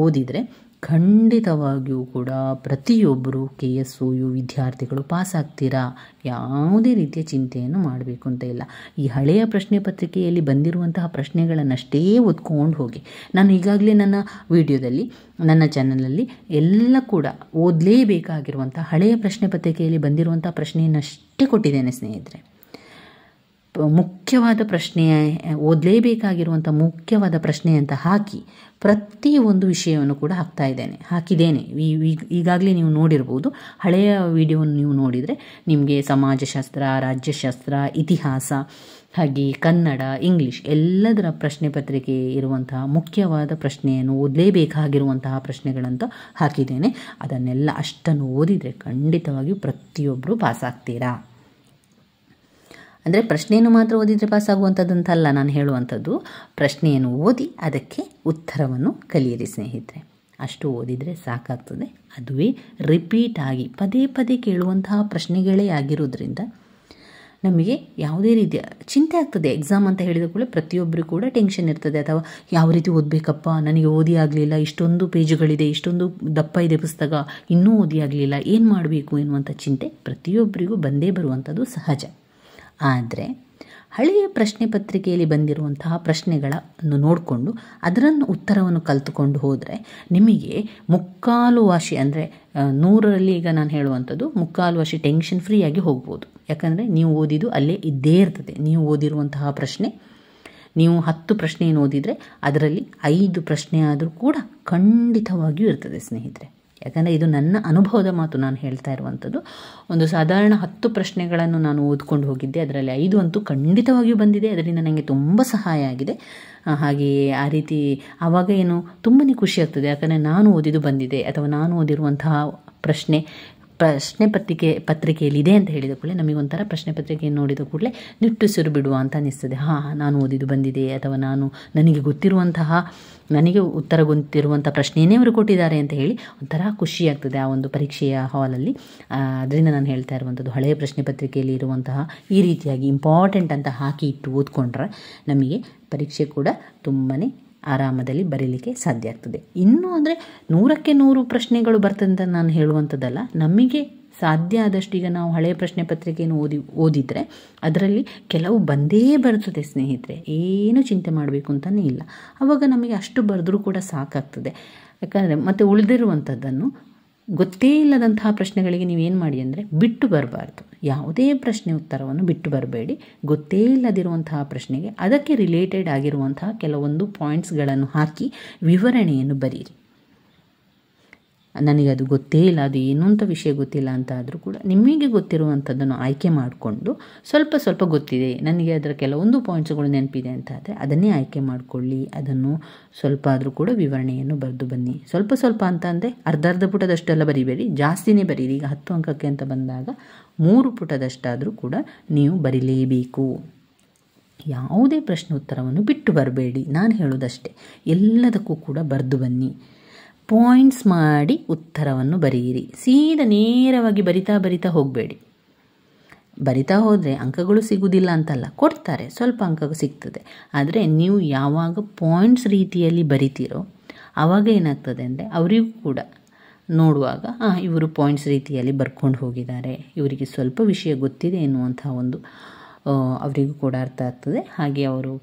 ಓದಿದರೆ ಖಂಡಿತವಾಗಿಯೂ ಕೂಡ ಪ್ರತಿಯೊಬ್ಬರು KSOU ವಿದ್ಯಾರ್ಥಿಗಳು ಪಾಸ್ ಆಗ್ತೀರಾ. ಯಾವುದೇ ರೀತಿಯ ಚಿಂತೆಯನ್ನು ಮಾಡಬೇಕು ಅಂತ ಇಲ್ಲ. ಈ ಹಳೆಯ ಪ್ರಶ್ನೆ ಪತ್ರಿಕೆಯಲ್ಲಿ ಬಂದಿರುವಂತಹ ಪ್ರಶ್ನೆಗಳನ್ನಷ್ಟೇ ಓದ್ಕೊಂಡು ಹೋಗಿ. ನಾನು ಈಗಾಗಲೇ ನನ್ನ ವಿಡಿಯೋದಲ್ಲಿ ನನ್ನ ಚಾನಲಲ್ಲಿ ಎಲ್ಲ ಕೂಡ ಓದಲೇಬೇಕಾಗಿರುವಂಥ ಹಳೆಯ ಪ್ರಶ್ನೆ ಪತ್ರಿಕೆಯಲ್ಲಿ ಬಂದಿರುವಂಥ ಪ್ರಶ್ನೆಯನ್ನಷ್ಟೇ ಕೊಟ್ಟಿದ್ದೇನೆ ಸ್ನೇಹಿತರೆ. ಮುಖ್ಯವಾದ ಪ್ರಶ್ನೆ, ಓದಲೇಬೇಕಾಗಿರುವಂಥ ಮುಖ್ಯವಾದ ಪ್ರಶ್ನೆ ಅಂತ ಹಾಕಿ ಪ್ರತಿಯೊಂದು ವಿಷಯವನ್ನು ಕೂಡ ಹಾಕಿದ್ದೇನೆ. ಈಗಾಗಲೇ ನೀವು ನೋಡಿರ್ಬೋದು. ಹಳೆಯ ವಿಡಿಯೋವನ್ನು ನೀವು ನೋಡಿದರೆ ನಿಮಗೆ ಸಮಾಜಶಾಸ್ತ್ರ, ರಾಜ್ಯಶಾಸ್ತ್ರ, ಇತಿಹಾಸ, ಹಾಗೆ ಕನ್ನಡ, ಇಂಗ್ಲೀಷ್ ಎಲ್ಲದರ ಪ್ರಶ್ನೆ ಪತ್ರಿಕೆ ಇರುವಂತಹ ಮುಖ್ಯವಾದ ಪ್ರಶ್ನೆಯನ್ನು ಓದಲೇಬೇಕಾಗಿರುವಂತಹ ಪ್ರಶ್ನೆಗಳಂತ ಹಾಕಿದ್ದೇನೆ. ಅದನ್ನೆಲ್ಲ ಅಷ್ಟನ್ನು ಓದಿದರೆ ಖಂಡಿತವಾಗಿಯೂ ಪ್ರತಿಯೊಬ್ಬರು ಪಾಸ್ ಆಗ್ತೀರಾ. ಅಂದರೆ ಪ್ರಶ್ನೆಯನ್ನು ಮಾತ್ರ ಓದಿದರೆ ಪಾಸ್ ಆಗುವಂಥದ್ದಂತಲ್ಲ ನಾನು ಹೇಳುವಂಥದ್ದು. ಪ್ರಶ್ನೆಯನ್ನು ಓದಿ ಅದಕ್ಕೆ ಉತ್ತರವನ್ನು ಕಲಿಯಿರಿ ಸ್ನೇಹಿತರೆ. ಅಷ್ಟು ಓದಿದರೆ ಸಾಕಾಗ್ತದೆ. ಅದುವೇ ರಿಪೀಟ್ ಆಗಿ ಪದೇ ಪದೇ ಕೇಳುವಂತಹ ಪ್ರಶ್ನೆಗಳೇ ಆಗಿರೋದ್ರಿಂದ ನಮಗೆ ಯಾವುದೇ ರೀತಿಯ ಚಿಂತೆ ಆಗ್ತದೆ. ಎಕ್ಸಾಮ್ ಅಂತ ಹೇಳಿದ ಕೂಡ ಪ್ರತಿಯೊಬ್ಬರಿಗೂ ಕೂಡ ಟೆನ್ಷನ್ ಇರ್ತದೆ. ಅಥವಾ ಯಾವ ರೀತಿ ಓದಬೇಕಪ್ಪ, ನನಗೆ ಓದಿ ಆಗಲಿಲ್ಲ, ಇಷ್ಟೊಂದು ಪೇಜುಗಳಿದೆ, ಇಷ್ಟೊಂದು ದಪ್ಪ ಇದೆ ಪುಸ್ತಕ, ಇನ್ನೂ ಓದಿ ಆಗಲಿಲ್ಲ, ಏನು ಮಾಡಬೇಕು ಎನ್ನುವಂಥ ಚಿಂತೆ ಪ್ರತಿಯೊಬ್ಬರಿಗೂ ಬಂದೇ ಬರುವಂಥದ್ದು ಸಹಜ. ಆದರೆ ಹಳೆಯ ಪ್ರಶ್ನೆ ಪತ್ರಿಕೆಯಲ್ಲಿ ಬಂದಿರುವಂತಹ ಪ್ರಶ್ನೆಗಳನ್ನು ನೋಡಿಕೊಂಡು ಅದರನ್ನು ಉತ್ತರವನ್ನು ಕಲಿತುಕೊಂಡು ಹೋದರೆ ನಿಮಗೆ ಮುಕ್ಕಾಲು ವಾಸಿ, ಅಂದರೆ 100ರಲ್ಲಿ ಈಗ ನಾನು ಹೇಳುವಂಥದ್ದು ಮುಕ್ಕಾಲು ವಾಸಿ ಟೆನ್ಷನ್ ಫ್ರೀಯಾಗಿ ಹೋಗ್ಬೋದು. ಯಾಕಂದರೆ ನೀವು ಓದಿದ್ದು ಅಲ್ಲೇ ಇದ್ದೇ ಇರ್ತದೆ. ನೀವು ಓದಿರುವಂತಹ ಪ್ರಶ್ನೆ, ನೀವು 10 ಪ್ರಶ್ನೆಯನ್ನು ಓದಿದರೆ ಅದರಲ್ಲಿ 5 ಪ್ರಶ್ನೆ ಆದರೂ ಕೂಡ ಖಂಡಿತವಾಗಿಯೂ ಇರ್ತದೆ ಸ್ನೇಹಿತರೆ. ಯಾಕಂದರೆ ಇದು ನನ್ನ ಅನುಭವದ ಮಾತು, ನಾನು ಹೇಳ್ತಾ ಇರುವಂಥದ್ದು. ಒಂದು ಸಾಧಾರಣ 10 ಪ್ರಶ್ನೆಗಳನ್ನು ನಾನು ಓದ್ಕೊಂಡು ಹೋಗಿದ್ದೆ, ಅದರಲ್ಲಿ 5 ಅಂತೂ ಖಂಡಿತವಾಗಿಯೂ ಬಂದಿದೆ. ಅದರಿಂದ ನನಗೆ ತುಂಬ ಸಹಾಯ ಆಗಿದೆ. ಹಾಗೆಯೇ ಆ ರೀತಿ ಆವಾಗ ಏನು ತುಂಬಾ ಖುಷಿ ಆಗ್ತದೆ. ಯಾಕಂದರೆ ನಾನು ಓದಿದ್ದು ಬಂದಿದೆ, ಅಥವಾ ನಾನು ಓದಿರುವಂತಹ ಪ್ರಶ್ನೆ ಪತ್ರಿಕೆಯಲ್ಲಿ ಇದೆ ಅಂತ ಹೇಳಿದ ಕೂಡಲೇ ನಮಗೊಂಥರ ಪ್ರಶ್ನೆ ಪತ್ರಿಕೆಯನ್ನು ನೋಡಿದ ಕೂಡಲೇ ನಿಟ್ಟುಸಿರು ಬಿಡುವ ಅಂತ ಅನಿಸ್ತದೆ. ನಾನು ಓದಿದ್ದು ಬಂದಿದೆ, ಅಥವಾ ನನಗೆ ಉತ್ತರ ಗೊತ್ತಿರುವಂಥ ಪ್ರಶ್ನೆಯೇ ಅವರು ಕೊಟ್ಟಿದ್ದಾರೆ ಅಂತ ಹೇಳಿ ಒಂಥರ ಖುಷಿಯಾಗ್ತದೆ ಆ ಒಂದು ಪರೀಕ್ಷೆಯ ಹಾಲಲ್ಲಿ. ಅದರಿಂದ ನಾನು ಹೇಳ್ತಾ ಇರುವಂಥದ್ದು, ಹಳೆಯ ಪ್ರಶ್ನೆ ಪತ್ರಿಕೆಯಲ್ಲಿ ಇರುವಂತಹ ಈ ರೀತಿಯಾಗಿ ಇಂಪಾರ್ಟೆಂಟ್ ಅಂತ ಹಾಕಿ ಇಟ್ಟು ಓದ್ಕೊಂಡ್ರೆ ನಮಗೆ ಪರೀಕ್ಷೆ ಕೂಡ ತುಂಬಾ ಆರಾಮದಲ್ಲಿ ಬರೀಲಿಕ್ಕೆ ಸಾಧ್ಯ ಆಗ್ತದೆ. ಇನ್ನೂ ಅಂದರೆ 100ಕ್ಕೆ 100 ಪ್ರಶ್ನೆಗಳು ಬರ್ತದೆ ಅಂತ ನಾನು ಹೇಳುವಂಥದ್ದಲ್ಲ. ನಮಗೆ ಸಾಧ್ಯ ಆದಷ್ಟು ಈಗ ನಾವು ಹಳೆಯ ಪ್ರಶ್ನೆ ಪತ್ರಿಕೆಯನ್ನು ಓದಿದರೆ ಅದರಲ್ಲಿ ಕೆಲವು ಬಂದೇ ಬರ್ತದೆ ಸ್ನೇಹಿತರೆ. ಏನು ಚಿಂತೆ ಮಾಡಬೇಕು ಅಂತಲೇ ಇಲ್ಲ. ಆವಾಗ ನಮಗೆ ಅಷ್ಟು ಬರೆದ್ರೂ ಕೂಡ ಸಾಕಾಗ್ತದೆ. ಯಾಕಂದರೆ ಮತ್ತೆ ಉಳಿದಿರುವಂಥದ್ದನ್ನು ಗೊತ್ತೇ ಇಲ್ಲದಂತಹ ಪ್ರಶ್ನೆಗಳಿಗೆ ನೀವೇನು ಮಾಡಿ ಅಂದರೆ ಬಿಟ್ಟು ಬರಬಾರ್ದು. ಯಾವುದೇ ಪ್ರಶ್ನೆ ಉತ್ತರವನ್ನು ಬಿಟ್ಟು ಬರಬೇಡಿ. ಗೊತ್ತೇ ಇಲ್ಲದಿರುವಂತಹ ಪ್ರಶ್ನೆಗೆ ಅದಕ್ಕೆ ರಿಲೇಟೆಡ್ ಆಗಿರುವಂತಹ ಕೆಲವೊಂದು ಪಾಯಿಂಟ್ಸ್ಗಳನ್ನು ಹಾಕಿ ವಿವರಣೆಯನ್ನು ಬರೀರಿ. ನನಗೆ ಅದು ಗೊತ್ತೇ ಇಲ್ಲ, ಅದು ಏನು ಅಂತ ವಿಷಯ ಗೊತ್ತಿಲ್ಲ ಅಂತ ಆದರೂ ಕೂಡ ನಿಮಗೆ ಗೊತ್ತಿರುವಂಥದ್ದನ್ನು ಆಯ್ಕೆ ಮಾಡಿಕೊಂಡು ಸ್ವಲ್ಪ ಗೊತ್ತಿದೆ, ನನಗೆ ಅದರ ಕೆಲವೊಂದು ಪಾಯಿಂಟ್ಸ್ಗಳು ನೆನಪಿದೆ ಅಂತ ಆದರೆ ಅದನ್ನೇ ಆಯ್ಕೆ ಮಾಡಿಕೊಳ್ಳಿ. ಅದನ್ನು ಸ್ವಲ್ಪ ಆದರೂ ಕೂಡ ವಿವರಣೆಯನ್ನು ಬರೆದು ಬನ್ನಿ. ಸ್ವಲ್ಪ ಅಂತ ಅಂದರೆ ಅರ್ಧ ಪುಟದಷ್ಟೆಲ್ಲ ಬರಿಬೇಡಿ, ಜಾಸ್ತಿನೇ ಬರೀರಿ. ಈಗ 10 ಅಂಕಕ್ಕೆ ಅಂತ ಬಂದಾಗ 3 ಪುಟದಷ್ಟಾದರೂ ಕೂಡ ನೀವು ಬರೀಲೇಬೇಕು. ಯಾವುದೇ ಪ್ರಶ್ನೆ ಉತ್ತರವನ್ನು ಬಿಟ್ಟು ಬರಬೇಡಿ. ನಾನು ಹೇಳೋದಷ್ಟೇ, ಎಲ್ಲದಕ್ಕೂ ಕೂಡ ಬರೆದು ಬನ್ನಿ. ಪಾಯಿಂಟ್ಸ್ ಮಾಡಿ ಉತ್ತರವನ್ನು ಬರೆಯಿರಿ. ಸೀದಾ ನೇರವಾಗಿ ಬರಿತಾ ಹೋಗಬೇಡಿ. ಬರಿತಾ ಹೋದರೆ ಅಂಕಗಳು ಸಿಗುವುದಿಲ್ಲ ಅಂತಲ್ಲ, ಕೊಡ್ತಾರೆ, ಸ್ವಲ್ಪ ಅಂಕ ಸಿಗ್ತದೆ. ಆದರೆ ನೀವು ಯಾವಾಗ ಪಾಯಿಂಟ್ಸ್ ರೀತಿಯಲ್ಲಿ ಬರಿತೀರೋ ಆವಾಗ ಏನಾಗ್ತದೆ ಅಂದರೆ ಅವರಿಗೂ ಕೂಡ ನೋಡುವಾಗ ಇವರು ಪಾಯಿಂಟ್ಸ್ ರೀತಿಯಲ್ಲಿ ಬರ್ಕೊಂಡು ಹೋಗಿದ್ದಾರೆ, ಇವರಿಗೆ ಸ್ವಲ್ಪ ವಿಷಯ ಗೊತ್ತಿದೆ ಎನ್ನುವಂಥ ಒಂದು ಅವರಿಗೂ ಕೂಡ ಅರ್ಥ ಆಗ್ತದೆ. ಹಾಗೆ ಅವರು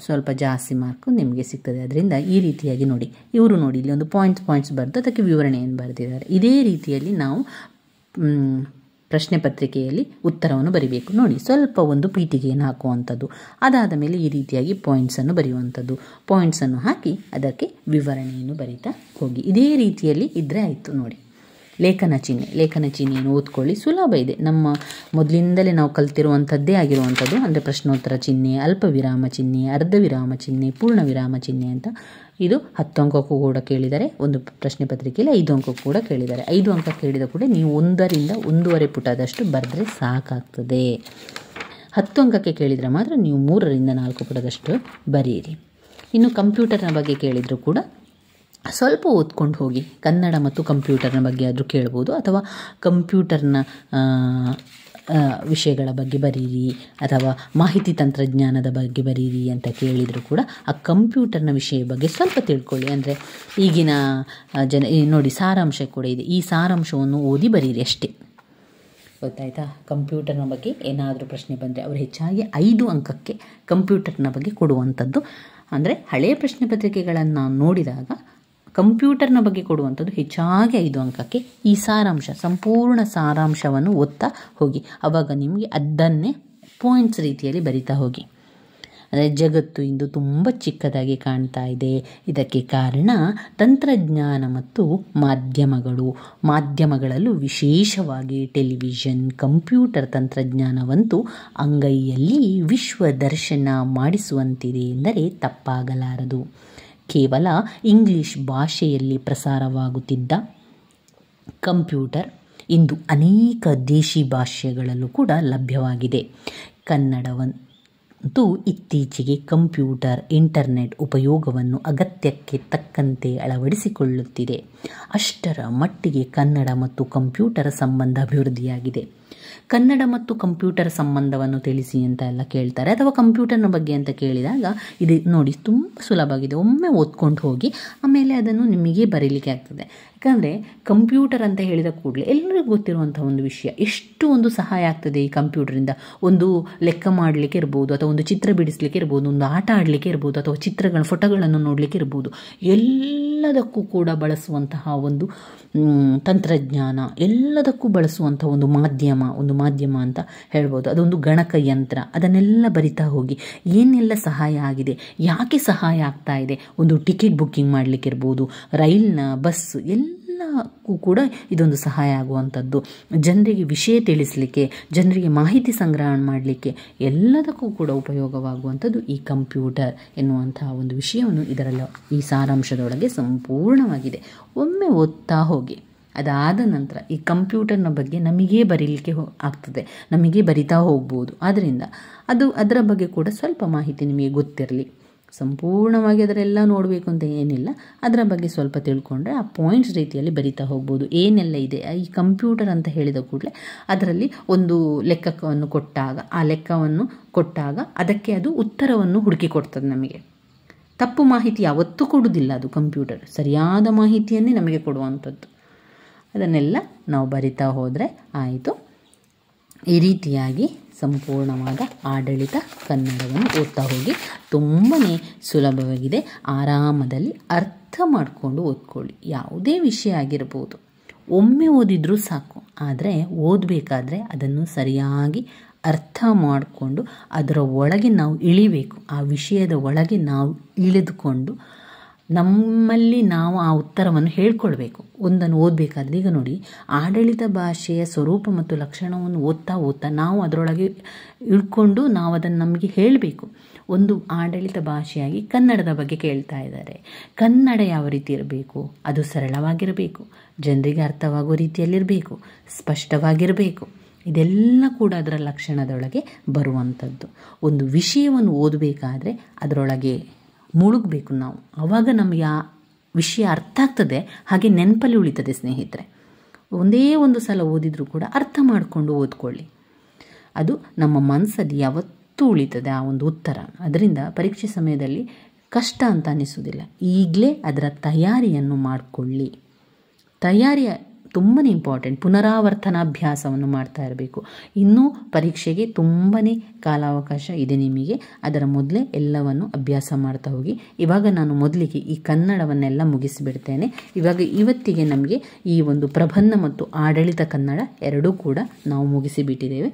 ಸ್ವಲ್ಪ ಜಾಸ್ತಿ ಮಾರ್ಕು ನಿಮಗೆ ಸಿಗ್ತದೆ. ಅದರಿಂದ ಈ ರೀತಿಯಾಗಿ ನೋಡಿ, ಇವರು ನೋಡಿ ಇಲ್ಲಿ ಒಂದು ಪಾಯಿಂಟ್ಸ್ ಬರೆದು ಅದಕ್ಕೆ ವಿವರಣೆಯನ್ನು ಬರೆದಿದ್ದಾರೆ. ಇದೇ ರೀತಿಯಲ್ಲಿ ನಾವು ಪ್ರಶ್ನೆ ಪತ್ರಿಕೆಯಲ್ಲಿ ಉತ್ತರವನ್ನು ಬರೀಬೇಕು. ನೋಡಿ, ಸ್ವಲ್ಪ ಒಂದು ಪೀಠಿಗೆಯನ್ನು ಹಾಕುವಂಥದ್ದು, ಅದಾದ ಮೇಲೆ ಈ ರೀತಿಯಾಗಿ ಪಾಯಿಂಟ್ಸನ್ನು ಬರೆಯುವಂಥದ್ದು, ಪಾಯಿಂಟ್ಸನ್ನು ಹಾಕಿ ಅದಕ್ಕೆ ವಿವರಣೆಯನ್ನು ಬರೀತಾ ಹೋಗಿ. ಇದೇ ರೀತಿಯಲ್ಲಿ ಇದ್ದರೆ ಆಯಿತು. ನೋಡಿ, ಲೇಖನ ಚಿಹ್ನೆಯನ್ನು ಓದ್ಕೊಳ್ಳಿ. ಸುಲಭ ಇದೆ, ನಮ್ಮ ಮೊದಲಿಂದಲೇ ನಾವು ಕಲ್ತಿರುವಂಥದ್ದೇ ಆಗಿರುವಂಥದ್ದು. ಅಂದರೆ ಪ್ರಶ್ನೋತ್ತರ ಚಿಹ್ನೆ, ಅಲ್ಪ ವಿರಾಮ ಚಿಹ್ನೆ, ಅರ್ಧ ವಿರಾಮ ಚಿಹ್ನೆ, ಪೂರ್ಣ ವಿರಾಮ ಚಿಹ್ನೆ ಅಂತ. ಇದು 10 ಅಂಕಕ್ಕೂ ಕೂಡ ಕೇಳಿದ್ದಾರೆ. ಒಂದು ಪ್ರಶ್ನೆ ಪತ್ರಿಕೆಯಲ್ಲಿ 5 ಅಂಕಕ್ಕೂ ಕೂಡ ಕೇಳಿದ್ದಾರೆ. 5 ಅಂಕ ಕೇಳಿದ ಕೂಡ ನೀವು 1 ರಿಂದ 1.5 ಪುಟದಷ್ಟು ಬರೆದ್ರೆ ಸಾಕಾಗ್ತದೆ. 10 ಅಂಕಕ್ಕೆ ಕೇಳಿದರೆ ಮಾತ್ರ ನೀವು 3 ರಿಂದ 4 ಪುಟದಷ್ಟು ಬರೆಯಿರಿ. ಇನ್ನು ಕಂಪ್ಯೂಟರ್ನ ಬಗ್ಗೆ ಕೇಳಿದರೂ ಕೂಡ ಸ್ವಲ್ಪ ಓದ್ಕೊಂಡು ಹೋಗಿ. ಕನ್ನಡ ಮತ್ತು ಕಂಪ್ಯೂಟರ್ನ ಬಗ್ಗೆ ಆದರೂ ಕೇಳ್ಬೋದು, ಅಥವಾ ಕಂಪ್ಯೂಟರ್ನ ವಿಷಯಗಳ ಬಗ್ಗೆ ಬರೀರಿ, ಅಥವಾ ಮಾಹಿತಿ ತಂತ್ರಜ್ಞಾನದ ಬಗ್ಗೆ ಬರೀರಿ ಅಂತ ಕೇಳಿದರೂ ಕೂಡ ಆ ಕಂಪ್ಯೂಟರ್ನ ವಿಷಯ ಬಗ್ಗೆ ಸ್ವಲ್ಪ ತಿಳ್ಕೊಳ್ಳಿ. ಅಂದರೆ ಈಗಿನ ನೋಡಿ, ಸಾರಾಂಶ ಕೂಡ ಇದೆ. ಈ ಸಾರಾಂಶವನ್ನು ಓದಿ ಬರೀರಿ ಅಷ್ಟೇ, ಗೊತ್ತಾಯ್ತಾ. ಕಂಪ್ಯೂಟರ್ನ ಬಗ್ಗೆ ಏನಾದರೂ ಪ್ರಶ್ನೆ ಬಂದರೆ ಅವರು ಹೆಚ್ಚಾಗಿ 5 ಅಂಕಕ್ಕೆ ಕಂಪ್ಯೂಟರ್ನ ಬಗ್ಗೆ ಕೊಡುವಂಥದ್ದು. ಅಂದರೆ ಹಳೆಯ ಪ್ರಶ್ನೆ ಪತ್ರಿಕೆಗಳನ್ನು ನೋಡಿದಾಗ ಕಂಪ್ಯೂಟರ್ನ ಬಗ್ಗೆ ಕೊಡುವಂಥದ್ದು ಹೆಚ್ಚಾಗಿ 5 ಅಂಕಕ್ಕೆ. ಈ ಸಂಪೂರ್ಣ ಸಾರಾಂಶವನ್ನು ಓದ್ತಾ ಹೋಗಿ. ಆವಾಗ ನಿಮಗೆ ಅದನ್ನೇ ಪಾಯಿಂಟ್ಸ್ ರೀತಿಯಲ್ಲಿ ಬರಿತಾ ಹೋಗಿ. ಅಂದರೆ ಜಗತ್ತು ಇಂದು ತುಂಬ ಚಿಕ್ಕದಾಗಿ ಕಾಣ್ತಾ ಇದೆ. ಇದಕ್ಕೆ ಕಾರಣ ತಂತ್ರಜ್ಞಾನ ಮತ್ತು ಮಾಧ್ಯಮಗಳಲ್ಲೂ ವಿಶೇಷವಾಗಿ ಟೆಲಿವಿಷನ್, ಕಂಪ್ಯೂಟರ್ ತಂತ್ರಜ್ಞಾನವಂತೂ ಅಂಗೈಯಲ್ಲಿ ವಿಶ್ವ ದರ್ಶನ ಮಾಡಿಸುವಂತಿದೆ ಎಂದರೆ ತಪ್ಪಾಗಲಾರದು. ಕೇವಲ ಇಂಗ್ಲಿಷ್ ಭಾಷೆಯಲ್ಲಿ ಪ್ರಸಾರವಾಗುತ್ತಿದ್ದ ಕಂಪ್ಯೂಟರ್ ಇಂದು ಅನೇಕ ದೇಶಿ ಭಾಷೆಗಳಲ್ಲೂ ಕೂಡ ಲಭ್ಯವಾಗಿದೆ. ಕನ್ನಡವಂತೂ ಇತ್ತೀಚೆಗೆ ಕಂಪ್ಯೂಟರ್, ಇಂಟರ್ನೆಟ್ ಉಪಯೋಗವನ್ನು ಅಗತ್ಯಕ್ಕೆ ತಕ್ಕಂತೆ ಅಳವಡಿಸಿಕೊಳ್ಳುತ್ತಿದೆ. ಅಷ್ಟರ ಮಟ್ಟಿಗೆ ಕನ್ನಡ ಮತ್ತು ಕಂಪ್ಯೂಟರ್ ಸಂಬಂಧ ಅಭಿವೃದ್ಧಿಯಾಗಿದೆ. ಕನ್ನಡ ಮತ್ತು ಕಂಪ್ಯೂಟರ್ ಸಂಬಂಧವನ್ನು ತಿಳಿಸಿ ಅಂತ ಎಲ್ಲ ಕೇಳ್ತಾರೆ, ಅಥವಾ ಕಂಪ್ಯೂಟರ್ನ ಬಗ್ಗೆ ಅಂತ ಕೇಳಿದಾಗ ಇದು ನೋಡಿ ತುಂಬ ಸುಲಭವಾಗಿದೆ. ಒಮ್ಮೆ ಓದ್ಕೊಂಡು ಹೋಗಿ ಆಮೇಲೆ ಅದನ್ನು ನಿಮಗೆ ಬರೀಲಿಕ್ಕೆ ಆಗ್ತದೆ. ಯಾಕಂದರೆ ಕಂಪ್ಯೂಟರ್ ಅಂತ ಹೇಳಿದ ಕೂಡಲೇ ಎಲ್ಲರಿಗೂ ಗೊತ್ತಿರುವಂಥ ಒಂದು ವಿಷಯ, ಎಷ್ಟು ಒಂದು ಸಹಾಯ ಆಗ್ತದೆ ಈ ಕಂಪ್ಯೂಟರಿಂದ. ಒಂದು ಲೆಕ್ಕ ಮಾಡಲಿಕ್ಕೆ ಇರ್ಬೋದು, ಅಥವಾ ಒಂದು ಚಿತ್ರ ಬಿಡಿಸಲಿಕ್ಕೆ ಇರ್ಬೋದು, ಒಂದು ಆಟ ಆಡಲಿಕ್ಕೆ ಇರ್ಬೋದು, ಅಥವಾ ಫೋಟೋಗಳನ್ನು ನೋಡಲಿಕ್ಕೆ ಇರ್ಬೋದು. ಎಲ್ಲದಕ್ಕೂ ಕೂಡ ಬಳಸುವಂತಹ ಒಂದು ತಂತ್ರಜ್ಞಾನ, ಎಲ್ಲದಕ್ಕೂ ಬಳಸುವಂಥ ಒಂದು ಮಾಧ್ಯಮ ಅಂತ ಹೇಳ್ಬೋದು. ಅದೊಂದು ಗಣಕಯಂತ್ರ. ಅದನ್ನೆಲ್ಲ ಬರಿತಾ ಹೋಗಿ ಏನೆಲ್ಲ ಸಹಾಯ ಆಗಿದೆ, ಯಾಕೆ ಸಹಾಯ ಆಗ್ತಾ ಇದೆ. ಒಂದು ಟಿಕೆಟ್ ಬುಕ್ಕಿಂಗ್ ಮಾಡಲಿಕ್ಕೆ ಇರ್ಬೋದು, ರೈಲ್ನ, ಬಸ್ ಎಲ್ಲಕ್ಕೂ ಕೂಡ ಇದೊಂದು ಸಹಾಯ ಆಗುವಂಥದ್ದು. ಜನರಿಗೆ ವಿಷಯ ತಿಳಿಸಲಿಕ್ಕೆ, ಜನರಿಗೆ ಮಾಹಿತಿ ಸಂಗ್ರಹಣೆ ಮಾಡಲಿಕ್ಕೆ, ಎಲ್ಲದಕ್ಕೂ ಕೂಡ ಉಪಯೋಗವಾಗುವಂಥದ್ದು ಈ ಕಂಪ್ಯೂಟರ್ ಎನ್ನುವಂತಹ ಒಂದು ವಿಷಯವನ್ನು ಇದರಲ್ಲಿ ಈ ಸಾರಾಂಶದೊಳಗೆ ಸಂಪೂರ್ಣವಾಗಿದೆ. ಒಮ್ಮೆ ಓದ್ತಾ ಹೋಗಿ. ಅದಾದ ನಂತರ ಈ ಕಂಪ್ಯೂಟರ್ನ ಬಗ್ಗೆ ನಮಗೇ ಬರೀಲಿಕ್ಕೆ ಆಗ್ತದೆ, ನಮಗೆ ಬರಿತಾ ಹೋಗ್ಬೋದು. ಆದ್ದರಿಂದ ಅದರ ಬಗ್ಗೆ ಕೂಡ ಸ್ವಲ್ಪ ಮಾಹಿತಿ ನಿಮಗೆ ಗೊತ್ತಿರಲಿ. ಸಂಪೂರ್ಣವಾಗಿ ಅದರೆಲ್ಲ ನೋಡಬೇಕು ಅಂತ ಏನಿಲ್ಲ, ಅದರ ಬಗ್ಗೆ ಸ್ವಲ್ಪ ತಿಳ್ಕೊಂಡ್ರೆ ಆ ಪಾಯಿಂಟ್ಸ್ ರೀತಿಯಲ್ಲಿ ಬರಿತಾ ಹೋಗ್ಬೋದು. ಏನೆಲ್ಲ ಇದೆ ಈ ಕಂಪ್ಯೂಟರ್ ಅಂತ ಹೇಳಿದ ಕೂಡಲೇ ಅದರಲ್ಲಿ ಒಂದು ಲೆಕ್ಕವನ್ನು ಕೊಟ್ಟಾಗ ಅದಕ್ಕೆ ಅದು ಉತ್ತರವನ್ನು ಹುಡುಕಿ ಕೊಡ್ತದೆ ನಮಗೆ. ತಪ್ಪು ಮಾಹಿತಿ ಯಾವತ್ತೂ ಕೊಡುವುದಿಲ್ಲ ಅದು ಕಂಪ್ಯೂಟರ್, ಸರಿಯಾದ ಮಾಹಿತಿಯನ್ನೇ ನಮಗೆ ಕೊಡುವಂಥದ್ದು. ಅದನ್ನೆಲ್ಲ ನಾವು ಬರಿತಾ ಹೋದರೆ ಆಯಿತು. ಈ ರೀತಿಯಾಗಿ ಸಂಪೂರ್ಣವಾದ ಆಡಳಿತ ಕನ್ನಡವನ್ನು ಓದ್ತಾ ಹೋಗಿ. ತುಂಬಾ ಸುಲಭವಾಗಿದೆ. ಆರಾಮದಲ್ಲಿ ಅರ್ಥ ಮಾಡಿಕೊಂಡು ಓದ್ಕೊಳ್ಳಿ. ಯಾವುದೇ ವಿಷಯ ಆಗಿರ್ಬೋದು, ಒಮ್ಮೆ ಓದಿದ್ರೂ ಸಾಕು. ಆದರೆ ಓದಬೇಕಾದ್ರೆ ಅದನ್ನು ಸರಿಯಾಗಿ ಅರ್ಥ ಮಾಡಿಕೊಂಡು ಅದರ ಒಳಗೆ ನಾವು ಇಳಿಬೇಕು. ಆ ವಿಷಯದ ಒಳಗೆ ನಾವು ಇಳಿದುಕೊಂಡು ನಮ್ಮಲ್ಲಿ ನಾವು ಆ ಉತ್ತರವನ್ನು ಹೇಳ್ಕೊಳ್ಬೇಕು. ಒಂದನ್ನು ಓದಬೇಕಾದ್ರೆ ಈಗ ನೋಡಿ, ಆಡಳಿತ ಭಾಷೆಯ ಸ್ವರೂಪ ಮತ್ತು ಲಕ್ಷಣವನ್ನು ಓದ್ತಾ ನಾವು ಅದರೊಳಗೆ ಇಳ್ಕೊಂಡು ನಾವು ಅದನ್ನು ನಮಗೆ ಹೇಳಬೇಕು. ಒಂದು ಆಡಳಿತ ಭಾಷೆಯಾಗಿ ಕನ್ನಡದ ಬಗ್ಗೆ ಕೇಳ್ತಾ ಇದ್ದಾರೆ. ಕನ್ನಡ ಯಾವ ರೀತಿ ಇರಬೇಕು? ಅದು ಸರಳವಾಗಿರಬೇಕು, ಜನರಿಗೆ ಅರ್ಥವಾಗುವ ರೀತಿಯಲ್ಲಿರಬೇಕು, ಸ್ಪಷ್ಟವಾಗಿರಬೇಕು. ಇದೆಲ್ಲ ಕೂಡ ಅದರ ಲಕ್ಷಣದೊಳಗೆ ಬರುವಂಥದ್ದು. ಒಂದು ವಿಷಯವನ್ನು ಓದಬೇಕಾದ್ರೆ ಅದರೊಳಗೆ ಮುಳುಗಬೇಕು ನಾವು. ಆವಾಗ ನಮಗೆ ಆ ವಿಷಯ ಅರ್ಥ ಆಗ್ತದೆ, ಹಾಗೆ ನೆನಪಲ್ಲಿ ಉಳಿತದೆ. ಸ್ನೇಹಿತರೆ, ಒಂದೇ ಒಂದು ಸಲ ಓದಿದರೂ ಕೂಡ ಅರ್ಥ ಮಾಡಿಕೊಂಡು ಓದ್ಕೊಳ್ಳಿ. ಅದು ನಮ್ಮ ಮನಸ್ಸಲ್ಲಿ ಯಾವತ್ತೂ ಉಳಿತದೆ ಆ ಒಂದು ಉತ್ತರ. ಅದರಿಂದ ಪರೀಕ್ಷೆ ಸಮಯದಲ್ಲಿ ಕಷ್ಟ ಅಂತ ಅನ್ನಿಸೋದಿಲ್ಲ. ಈಗಲೇ ಅದರ ತಯಾರಿಯನ್ನು ಮಾಡಿಕೊಳ್ಳಿ. ತಯಾರಿಯ ತುಂಬಾ ಇಂಪಾರ್ಟೆಂಟ್. ಪುನರಾವರ್ತನಾಭ್ಯಾಸವನ್ನು ಮಾಡ್ತಾ ಇರಬೇಕು. ಇನ್ನೂ ಪರೀಕ್ಷೆಗೆ ತುಂಬಾ ಕಾಲಾವಕಾಶ ಇದೆ ನಿಮಗೆ. ಅದರ ಮೊದಲೇ ಎಲ್ಲವನ್ನು ಅಭ್ಯಾಸ ಮಾಡ್ತಾ ಹೋಗಿ. ಇವಾಗ ನಾನು ಮೊದಲಿಗೆ ಈ ಕನ್ನಡವನ್ನೆಲ್ಲ ಮುಗಿಸಿಬಿಡ್ತೇನೆ. ಇವತ್ತಿಗೆ ನಮಗೆ ಈ ಒಂದು ಪ್ರಬಂಧ ಮತ್ತು ಆಡಳಿತ ಕನ್ನಡ ಎರಡೂ ಕೂಡ ನಾವು ಮುಗಿಸಿಬಿಟ್ಟಿದ್ದೇವೆ.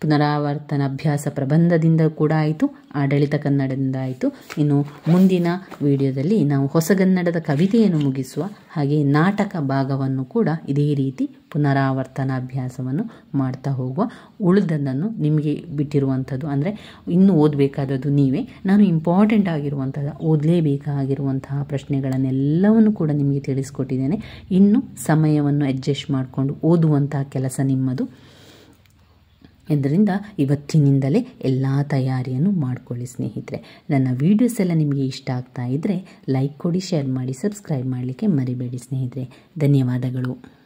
ಪುನರಾವರ್ತನ ಅಭ್ಯಾಸ ಪ್ರಬಂಧದಿಂದ ಕೂಡ ಆಯಿತು, ಆಡಳಿತ ಕನ್ನಡದಿಂದ ಆಯಿತು. ಇನ್ನು ಮುಂದಿನ ವಿಡಿಯೋದಲ್ಲಿ ನಾವು ಹೊಸಗನ್ನಡದ ಕವಿತೆಯನ್ನು ಮುಗಿಸುವ, ಹಾಗೆ ನಾಟಕ ಭಾಗವನ್ನು ಕೂಡ ಇದೇ ರೀತಿ ಪುನರಾವರ್ತನ ಅಭ್ಯಾಸವನ್ನು ಮಾಡ್ತಾ ಹೋಗುವ. ಉಳಿದದ್ದನ್ನು ನಿಮಗೆ ಬಿಟ್ಟಿರುವಂಥದ್ದು, ಅಂದರೆ ಇನ್ನೂ ಓದಬೇಕಾದದ್ದು ನೀವೇ. ನಾನು ಇಂಪಾರ್ಟೆಂಟ್ ಆಗಿರುವಂತಹ ಓದಲೇಬೇಕಾಗಿರುವಂತಹ ಪ್ರಶ್ನೆಗಳನ್ನೆಲ್ಲವನ್ನು ಕೂಡ ನಿಮಗೆ ತಿಳಿಸ್ಕೊಟ್ಟಿದ್ದೇನೆ. ಇನ್ನು ಸಮಯವನ್ನು ಅಡ್ಜಸ್ಟ್ ಮಾಡಿಕೊಂಡು ಓದುವಂತಹ ಕೆಲಸ ನಿಮ್ಮದು. ಇದರಿಂದ ಇವತ್ತಿನಿಂದಲೇ ಎಲ್ಲ ತಯಾರಿಯನ್ನು ಮಾಡಿಕೊಳ್ಳಿ ಸ್ನೇಹಿತರೆ. ನನ್ನ ವೀಡಿಯೋಸ್ ಎಲ್ಲ ನಿಮಗೆ ಇಷ್ಟ ಆಗ್ತಾ ಇದ್ದರೆ ಲೈಕ್ ಕೊಡಿ, ಶೇರ್ ಮಾಡಿ, ಸಬ್ಸ್ಕ್ರೈಬ್ ಮಾಡಲಿಕ್ಕೆ ಮರಿಬೇಡಿ ಸ್ನೇಹಿತರೆ. ಧನ್ಯವಾದಗಳು.